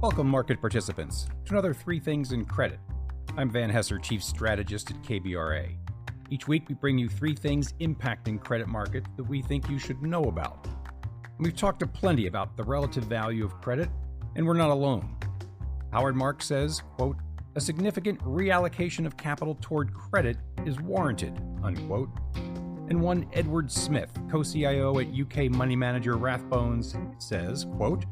Welcome, market participants, to another Three Things in Credit. I'm Van Hesser, Chief Strategist at KBRA. Each week, we bring you three things impacting credit markets that we think you should know about. And we've talked plenty about the relative value of credit, and we're not alone. Howard Marks says, quote, "A significant reallocation of capital toward credit is warranted," unquote. And one Edward Smith, co-CIO at UK money manager Rathbones, says, quote,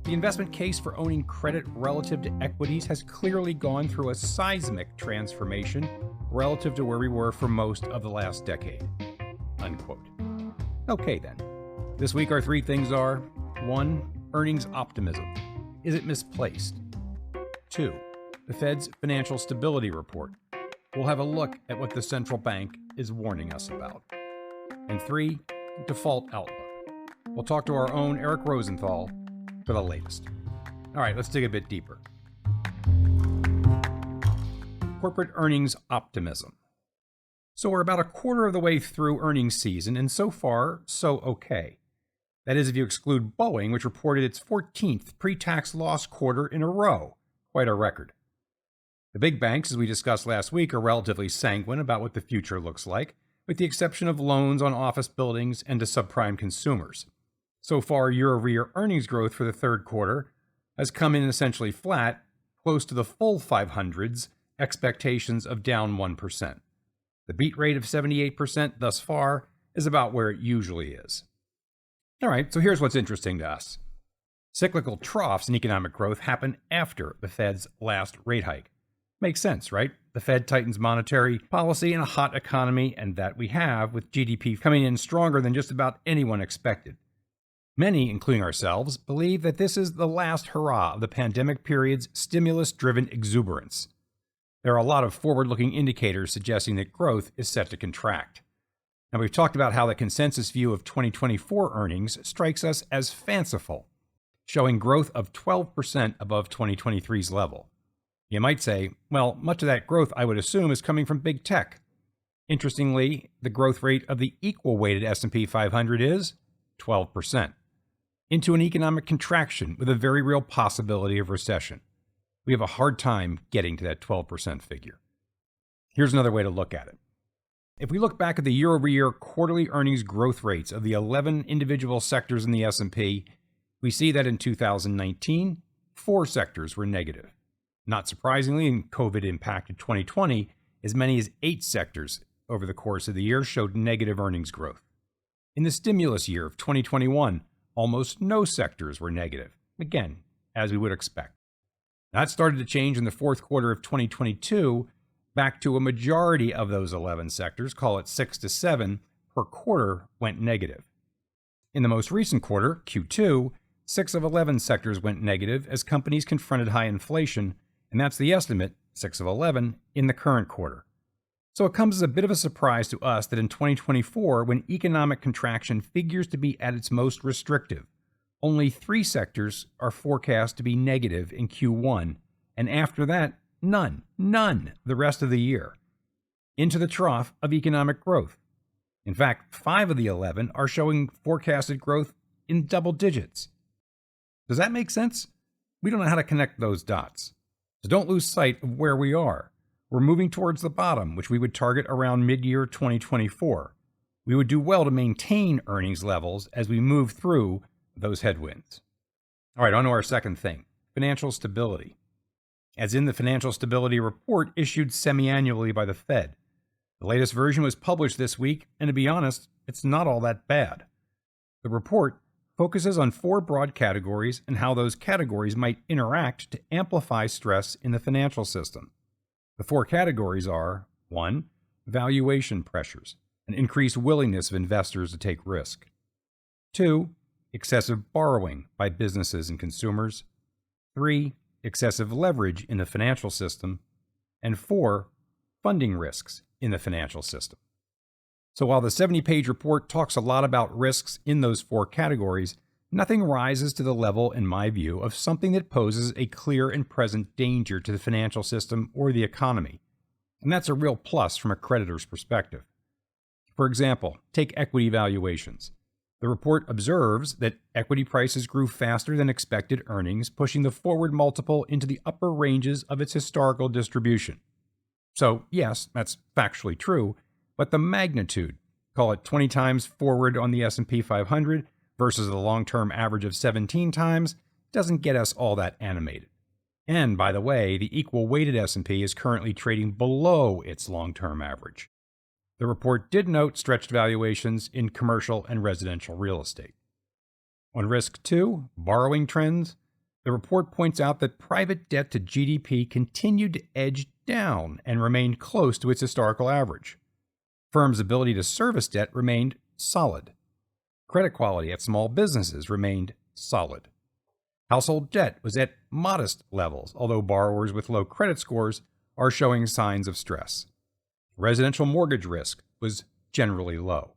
"The investment case for owning credit relative to equities has clearly gone through a seismic transformation relative to where we were for most of the last decade," unquote. Okay then. This week our three things are: 1. Earnings optimism. Is it misplaced? 2. The Fed's financial stability report. We'll have a look at what the central bank is warning us about. And 3. Default outlook. We'll talk to our own Eric Rosenthal for the latest. All right, let's dig a bit deeper. Corporate earnings optimism. So we're about a quarter of the way through earnings season, and so far, so okay. That is, if you exclude Boeing, which reported its 14th pre-tax loss quarter in a row. Quite a record. The big banks, as we discussed last week, are relatively sanguine about what the future looks like, with the exception of loans on office buildings and to subprime consumers. So far, year-over-year earnings growth for the third quarter has come in essentially flat, close to the full 500's expectations of down 1%. The beat rate of 78% thus far is about where it usually is. All right, so here's what's interesting to us. Cyclical troughs in economic growth happen after the Fed's last rate hike. Makes sense, right? The Fed tightens monetary policy in a hot economy, and that we have, with GDP coming in stronger than just about anyone expected. Many, including ourselves, believe that this is the last hurrah of the pandemic period's stimulus-driven exuberance. There are a lot of forward-looking indicators suggesting that growth is set to contract. Now, we've talked about how the consensus view of 2024 earnings strikes us as fanciful, showing growth of 12% above 2023's level. You might say, well, much of that growth, I would assume, is coming from big tech. Interestingly, the growth rate of the equal-weighted S&P 500 is 12%. Into an economic contraction with a very real possibility of recession. We have a hard time getting to that 12% figure. Here's another way to look at it. If we look back at the year-over-year quarterly earnings growth rates of the 11 individual sectors in the S&P, we see that in 2019, 4 sectors were negative. Not surprisingly, in COVID-impacted 2020, as many as 8 sectors over the course of the year showed negative earnings growth. In the stimulus year of 2021, almost no sectors were negative, again, as we would expect. That started to change in the fourth quarter of 2022, back to a majority of those 11 sectors, call it 6 to 7, per quarter went negative. In the most recent quarter, Q2, 6 of 11 sectors went negative as companies confronted high inflation, and that's the estimate, 6 of 11, in the current quarter. So it comes as a bit of a surprise to us that in 2024, when economic contraction figures to be at its most restrictive, only 3 sectors are forecast to be negative in Q1, and after that, none the rest of the year. Into the trough of economic growth. In fact, 5 of the 11 are showing forecasted growth in double digits. Does that make sense? We don't know how to connect those dots. So don't lose sight of where we are. We're moving towards the bottom, which we would target around mid-year 2024. We would do well to maintain earnings levels as we move through those headwinds. All right, on to our second thing, financial stability. As in the financial stability report issued semi-annually by the Fed. The latest version was published this week, and to be honest, it's not all that bad. The report focuses on 4 broad categories and how those categories might interact to amplify stress in the financial system. The 4 categories are: 1. Valuation pressures, an increased willingness of investors to take risk. 2. Excessive borrowing by businesses and consumers. 3. Excessive leverage in the financial system. And 4. Funding risks in the financial system. So while the 70-page report talks a lot about risks in those 4 categories, nothing rises to the level, in my view, of something that poses a clear and present danger to the financial system or the economy. And that's a real plus from a creditor's perspective. For example, take equity valuations. The report observes that equity prices grew faster than expected earnings, pushing the forward multiple into the upper ranges of its historical distribution. So, yes, that's factually true, but the magnitude, call it 20 times forward on the S&P 500 versus the long-term average of 17 times, doesn't get us all that animated. And by the way, the equal-weighted S&P is currently trading below its long-term average. The report did note stretched valuations in commercial and residential real estate. On risk 2, borrowing trends, the report points out that private debt to GDP continued to edge down and remained close to its historical average. Firms' ability to service debt remained solid. Credit quality at small businesses remained solid. Household debt was at modest levels, although borrowers with low credit scores are showing signs of stress. Residential mortgage risk was generally low.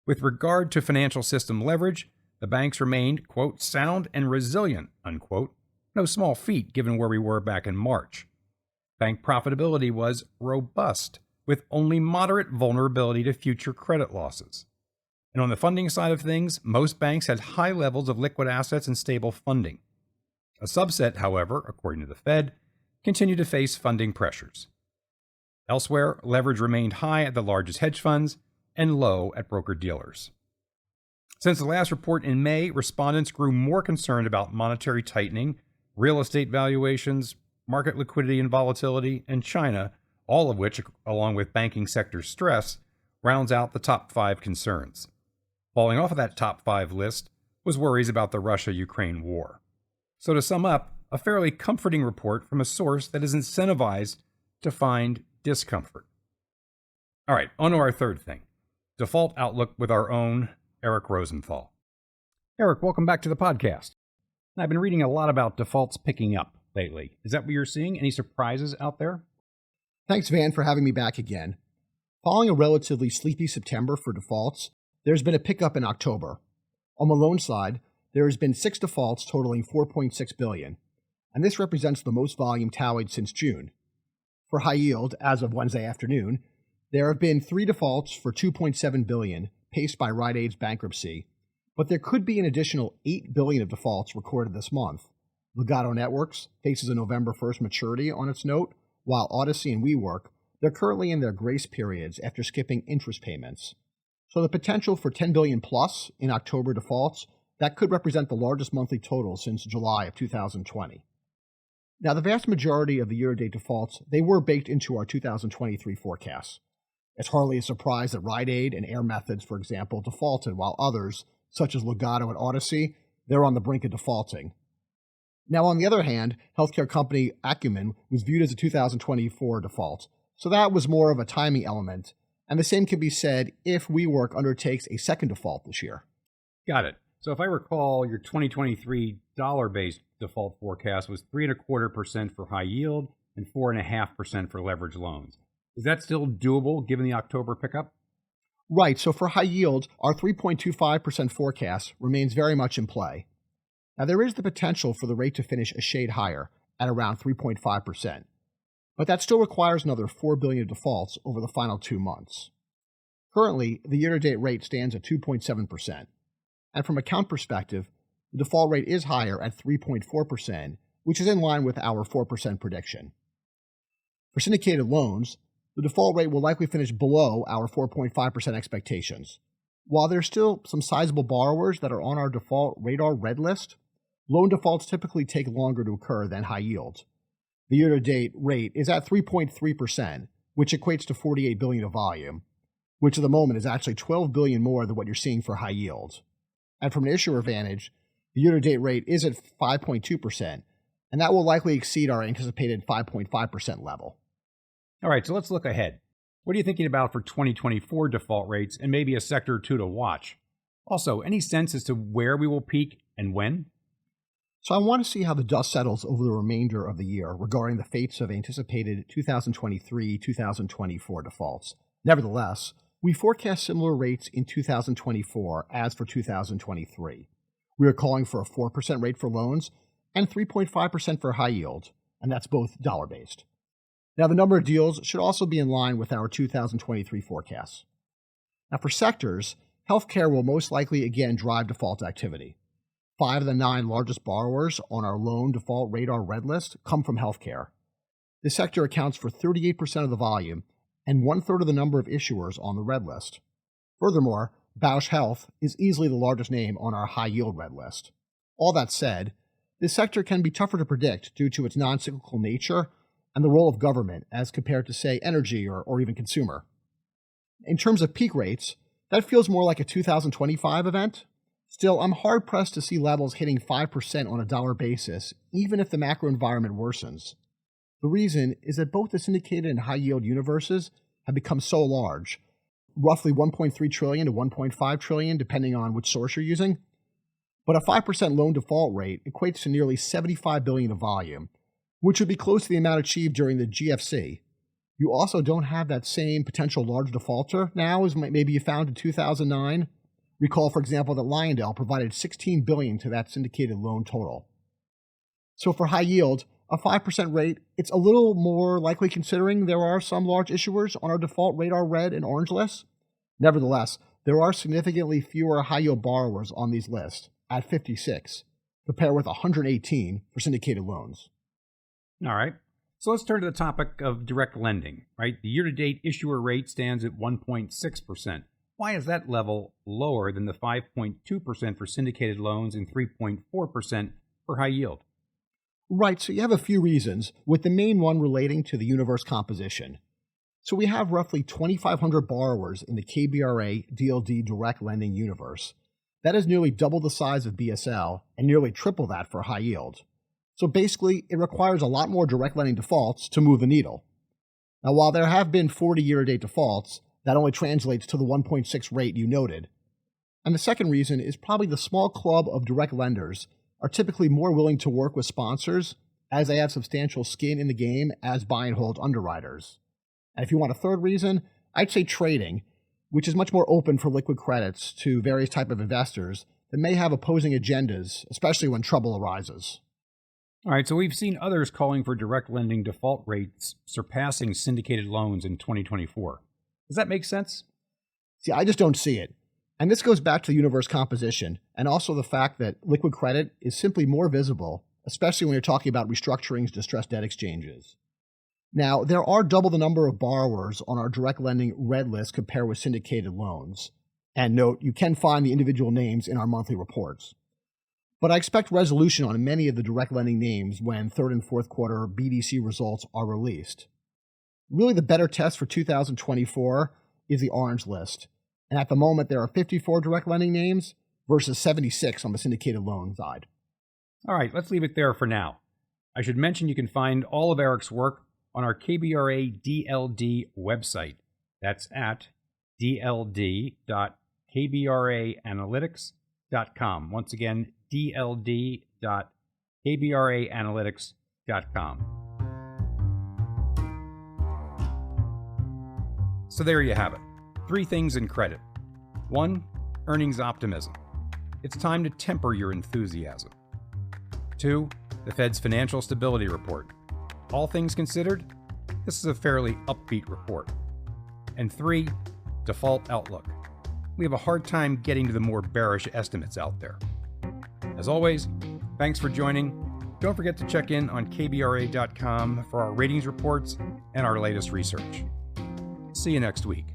With regard to financial system leverage, the banks remained, quote, sound and resilient, unquote, no small feat given where we were back in March. Bank profitability was robust, with only moderate vulnerability to future credit losses. And on the funding side of things, most banks had high levels of liquid assets and stable funding. A subset, however, according to the Fed, continued to face funding pressures. Elsewhere, leverage remained high at the largest hedge funds and low at broker-dealers. Since the last report in May, respondents grew more concerned about monetary tightening, real estate valuations, market liquidity and volatility, and China, all of which, along with banking sector stress, rounds out the top 5 concerns. Falling off of that top 5 list was worries about the Russia-Ukraine war. So to sum up, a fairly comforting report from a source that is incentivized to find discomfort. All right, on to our third thing, default outlook with our own Eric Rosenthal. Eric, welcome back to the podcast. I've been reading a lot about defaults picking up lately. Is that what you're seeing? Any surprises out there? Thanks, Van, for having me back again. Following a relatively sleepy September for defaults, there's been a pickup in October. On the loan side, there has been 6 defaults totaling $4.6 billion, and this represents the most volume tallied since June. For high yield, as of Wednesday afternoon, there have been 3 defaults for $2.7 billion, paced by Rite Aid's bankruptcy, but there could be an additional $8 billion of defaults recorded this month. Legato Networks faces a November 1st maturity on its note, while Odyssey and WeWork, they're currently in their grace periods after skipping interest payments. So the potential for $10 billion plus in October defaults, that could represent the largest monthly total since July of 2020. Now, the vast majority of the year-to-date defaults, they were baked into our 2023 forecasts. It's hardly a surprise that Rite Aid and Air Methods, for example, defaulted, while others, such as Legato and Odyssey, they're on the brink of defaulting. Now, on the other hand, healthcare company Acumen was viewed as a 2024 default, so that was more of a timing element, and the same can be said if WeWork undertakes a second default this year. Got it. So if I recall, your 2023 dollar-based default forecast was 3.25% for high yield and 4.5% for leverage loans. Is that still doable given the October pickup? Right, so for high yield, our 3.25% forecast remains very much in play. Now, there is the potential for the rate to finish a shade higher at around 3.5%, but that still requires another $4 billion of defaults over the final 2 months. Currently, the year-to-date rate stands at 2.7%, and from a count perspective, the default rate is higher at 3.4%, which is in line with our 4% prediction. For syndicated loans, the default rate will likely finish below our 4.5% expectations. While there's still some sizable borrowers that are on our default radar red list, loan defaults typically take longer to occur than high yield. The year-to-date rate is at 3.3%, which equates to $48 billion of volume, which at the moment is actually $12 billion more than what you're seeing for high yield. And from an issuer advantage, the year-to-date rate is at 5.2%, and that will likely exceed our anticipated 5.5% level. All right, so let's look ahead. What are you thinking about for 2024 default rates and maybe a sector or two to watch? Also, any sense as to where we will peak and when? So I want to see how the dust settles over the remainder of the year regarding the fates of anticipated 2023-2024 defaults. Nevertheless, we forecast similar rates in 2024 as for 2023. We are calling for a 4% rate for loans and 3.5% for high yield, and that's both dollar-based. Now, the number of deals should also be in line with our 2023 forecasts. Now, for sectors, healthcare will most likely again drive default activity. 5 of the 9 largest borrowers on our loan default radar red list come from healthcare. This sector accounts for 38% of the volume and 1/3 of the number of issuers on the red list. Furthermore, Bausch Health is easily the largest name on our high-yield red list. All that said, this sector can be tougher to predict due to its non-cyclical nature and the role of government as compared to, say, energy or even consumer. In terms of peak rates, that feels more like a 2025 event. Still, I'm hard-pressed to see levels hitting 5% on a dollar basis, even if the macro environment worsens. The reason is that both the syndicated and high-yield universes have become so large, roughly $1.3 trillion to $1.5 trillion, depending on which source you're using. But a 5% loan default rate equates to nearly $75 billion of volume, which would be close to the amount achieved during the GFC. You also don't have that same potential large defaulter now as maybe you found in 2009. Recall, for example, that Lyondell provided $16 billion to that syndicated loan total. So for high yield, a 5% rate, it's a little more likely considering there are some large issuers on our default radar red and orange lists. Nevertheless, there are significantly fewer high-yield borrowers on these lists, at 56, compared with 118 for syndicated loans. All right. So let's turn to the topic of direct lending, right? The year-to-date issuer rate stands at 1.6%. Why is that level lower than the 5.2% for syndicated loans and 3.4% for high yield? Right, so you have a few reasons, with the main one relating to the universe composition. So we have roughly 2,500 borrowers in the KBRA DLD direct lending universe. That is nearly double the size of BSL and nearly triple that for high yield. So basically, it requires a lot more direct lending defaults to move the needle. Now, while there have been 40 year-to-date defaults, that only translates to the 1.6 rate you noted. And the second reason is probably the small club of direct lenders are typically more willing to work with sponsors as they have substantial skin in the game as buy and hold underwriters. And if you want a third reason, I'd say trading, which is much more open for liquid credits to various type of investors that may have opposing agendas, especially when trouble arises. All right, so we've seen others calling for direct lending default rates surpassing syndicated loans in 2024. Does that make sense? See, I just don't see it. And this goes back to the universe composition and also the fact that liquid credit is simply more visible, especially when you're talking about restructurings, distressed debt exchanges. Now, there are double the number of borrowers on our direct lending red list compared with syndicated loans. And note, you can find the individual names in our monthly reports. But I expect resolution on many of the direct lending names when third and fourth quarter BDC results are released. Really, the better test for 2024 is the orange list. And at the moment, there are 54 direct lending names versus 76 on the syndicated loan side. All right, let's leave it there for now. I should mention you can find all of Eric's work on our KBRA DLD website. That's at dld.kbraanalytics.com. Once again, dld.kbraanalytics.com. So there you have it. 3 things in credit. 1, earnings optimism. It's time to temper your enthusiasm. 2, the Fed's financial stability report. All things considered, this is a fairly upbeat report. And 3, default outlook. We have a hard time getting to the more bearish estimates out there. As always, thanks for joining. Don't forget to check in on kbra.com for our ratings reports and our latest research. See you next week.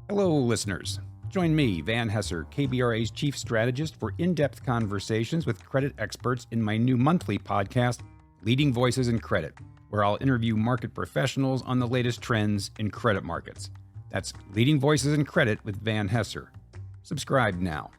Hello, listeners. Join me, Van Hesser, KBRA's chief strategist, for in-depth conversations with credit experts in my new monthly podcast, Leading Voices in Credit, where I'll interview market professionals on the latest trends in credit markets. That's Leading Voices in Credit with Van Hesser. Subscribe now.